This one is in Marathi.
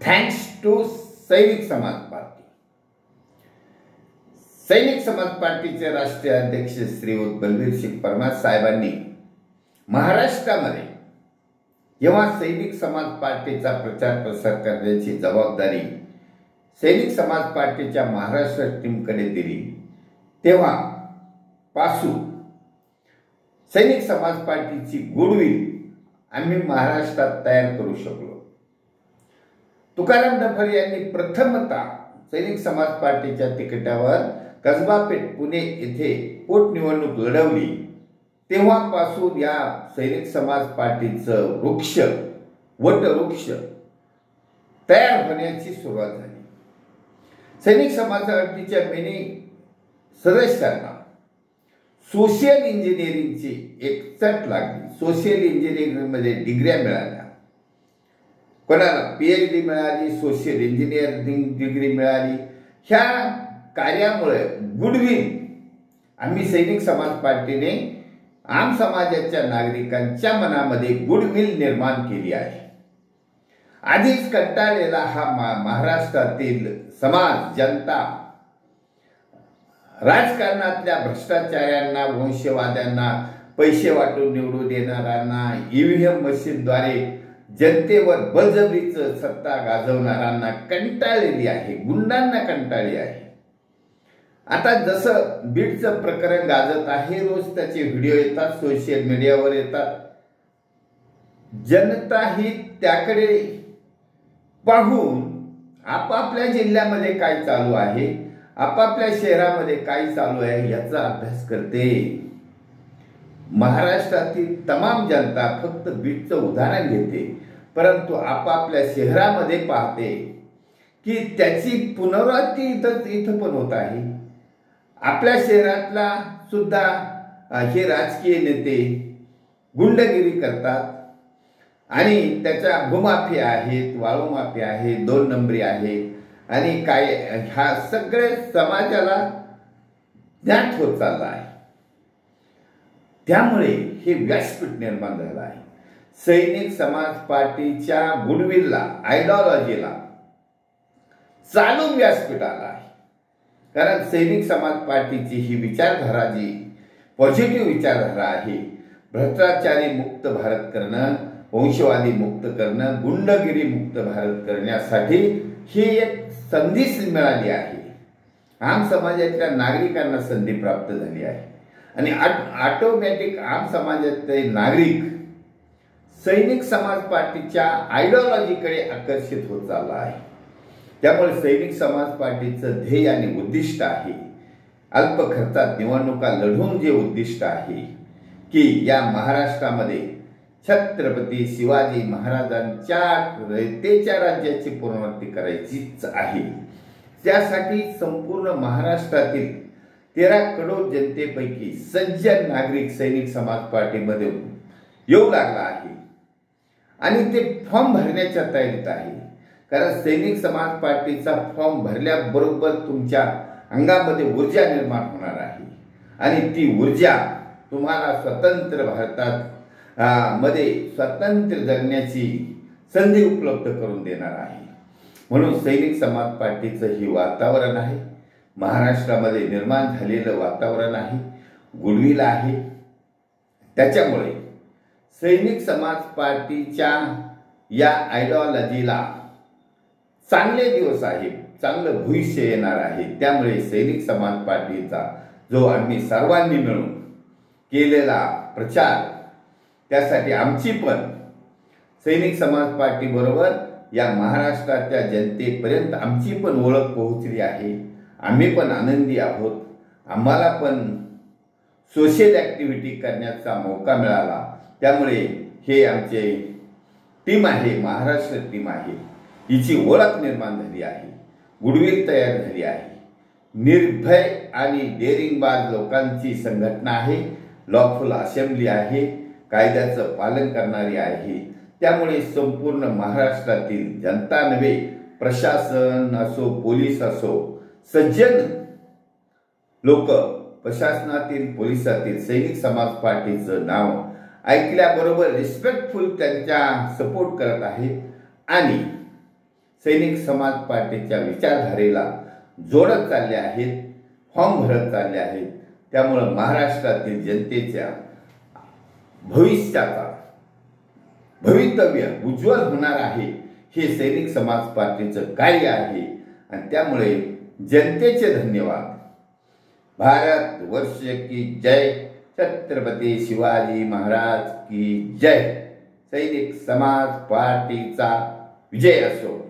थँक्स टू सैनिक समाज पार्टी. सैनिक समाज पार्टीचे राष्ट्रीय अध्यक्ष श्रीयुत बलबीर सिंग परमार साहेबांनी महाराष्ट्रामध्ये जेव्हा सैनिक समाज पार्टीचा प्रचार प्रसार करण्याची जबाबदारी सैनिक समाज पार्टीच्या महाराष्ट्र टीमकडे दिली, तेव्हा पासून सैनिक समाज पार्टीची गुडविल आम्ही महाराष्ट्रात तयार करू शकलो. तुकाराम ढफर यांनी प्रथमतः सैनिक समाज पार्टीच्या तिकिटावर कसबा पेठ पुणे येथे पोटनिवडणूक लढवली, तेव्हापासून या सैनिक समाज पार्टीचं वटवृक्ष तयार होण्याची सुरुवात झाली. सैनिक समाज पार्टीच्या मेनी सदस्यांना सोशल इंजिनिअरिंगची एक चट लागली. सोशल इंजिनिअरिंगमध्ये डिग्र्या मिळाल्या, कोणाला PhD मिळाली, सोशल इंजिनिअरिंग डिग्री मिळाली. ह्या कार्यामुळे गुडविल आम्ही सैनिक समाज पार्टीने आम समाजाच्या नागरिकांच्या मनामध्ये गुडविल निर्माण केली आहे. आधीच कंटाळलेला हा महाराष्ट्रातील समाज, जनता, राजकारणातल्या भ्रष्टाचार्यांना, वंशवाद्यांना, पैसे वाटून निवडून देणाऱ्यांना, EVM मशीनद्वारे जनतेवर बळजबरीचं सत्ता गाजवणाऱ्यांना कंटाळलेली आहे, गुंडांना कंटाळली आहे. आता जसं बीडचं प्रकरण गाजत आहे, रोज त्याचे व्हिडिओ येतात, सोशल मीडियावर येतात. जनता ही त्याकडे पाहून आपापल्या जिल्ह्यामध्ये काय चालू आहे, आपापल्या शहरामध्ये काय चालू आहे याचा अभ्यास करते. महाराष्ट्रातील तमाम जनता फक्त बीडचं उदाहरण घेते, परंतु आपापल्या शहरामध्ये पाहते की त्याची पुनरावृत्ती इथं पण होत आहे. आपल्या शहरातला सुद्धा हे राजकीय नेते गुंडगिरी करतात आणि त्याच्या भूमाफिया आहेत, वाळू माफिया आहे, 2 नंबरी आहे आणि काय, ह्या सगळे समाजाला ज्ञात होत चालला आहे. त्यामुळे हे व्यासपीठ निर्माण झालं आहे. सैनिक समाज पार्टीच्या गुडविलला, आयडिओलॉजीला चालू व्यासपीठ आला आहे. कारण सैनिक समाज पार्टीची ही विचारधारा, जी पॉझिटिव्ह विचारधारा आहे, भ्रष्टाचारी मुक्त भारत करणं, वंशवादी मुक्त करणं, गुंडगिरी मुक्त भारत करण्यासाठी ही एक संधी मिळाली आहे. आम समाजातल्या नागरिकांना संधी प्राप्त झाली आहे आणि ऑटोमॅटिक आम समाजातले नागरिक सैनिक समाज पार्टीच्या आयडिओलॉजीकडे आकर्षित होत चालला आहे. त्यामुळे सैनिक समाज पार्टीचं ध्येय आणि उद्दिष्ट आहे, अल्प खर्चात निवडणुका लढवून जे उद्दिष्ट आहे की या महाराष्ट्रामध्ये छत्रपती शिवाजी महाराजांच्या रयतेच्या राज्याची पुनरावृत्ती करायचीच आहे. त्यासाठी संपूर्ण महाराष्ट्रातील 13 करोड जनतेपैकी सज्जन नागरिक सैनिक समाज पार्टीमध्ये येऊ लागला आहे आणि ते फॉर्म भरण्याच्या तयारीत आहे. कारण सैनिक समाज पार्टीचा फॉर्म भरल्याबरोबर तुमच्या अंगामध्ये ऊर्जा निर्माण होणार आहे आणि ती ऊर्जा तुम्हाला स्वतंत्र भारतात मध्ये स्वतंत्र जगण्याची संधी उपलब्ध करून देणार आहे. म्हणून सैनिक समाज पार्टीचं हे वातावरण आहे, महाराष्ट्रामध्ये निर्माण झालेलं वातावरण आहे, गुडविल आहे. त्याच्यामुळे सैनिक समाज पार्टीच्या या आयडिओलॉजीला चांगले दिवस आहेत, चांगलं भविष्य येणार आहे. त्यामुळे सैनिक समाज पार्टीचा जो आम्ही सर्वांनी मिळून केलेला प्रचार, त्यासाठी आमची पण सैनिक समाज पार्टी बरोबर या महाराष्ट्राच्या जनतेपर्यंत आमची पण ओळख पोहोचली आहे. आम्ही पण आनंदी आहोत. आम्हाला पण सोशल ॲक्टिव्हिटी करण्याचा मौका मिळाला. त्यामुळे हे आमचे टीम आहे, महाराष्ट्र टीम आहे, हिची ओळख निर्माण झाली आहे, गुडविल तयार झाली आहे. निर्भय आणि डेअरिंगबाज लोकांची संघटना आहे, लॉफुल असेंब्ली आहे, कायद्याचं पालन करणारी आहे. त्यामुळे संपूर्ण महाराष्ट्रातील जनता नव्हे, प्रशासन असो, पोलीस असो, सज्जन लोक प्रशासनातील, पोलिसातील सैनिक समाज पार्टीचं नाव ऐकल्याबरोबर रिस्पेक्टफुल त्यांच्या सपोर्ट करत आहेत आणि सैनिक समाज पार्टीच्या विचारधारेला जोडत चालले आहेत, फॉर्म भरत चालले आहेत. त्यामुळं महाराष्ट्रातील जनतेच्या भवितव्य उज्ज्वल होणार आहे. हे सैनिक समाज पार्टीचं कार्य आहे आणि त्यामुळे जनतेचे धन्यवाद. भारत वर्ष की जय. छत्रपती शिवाजी महाराज की जय. सैनिक समाज पार्टीचा विजय असो.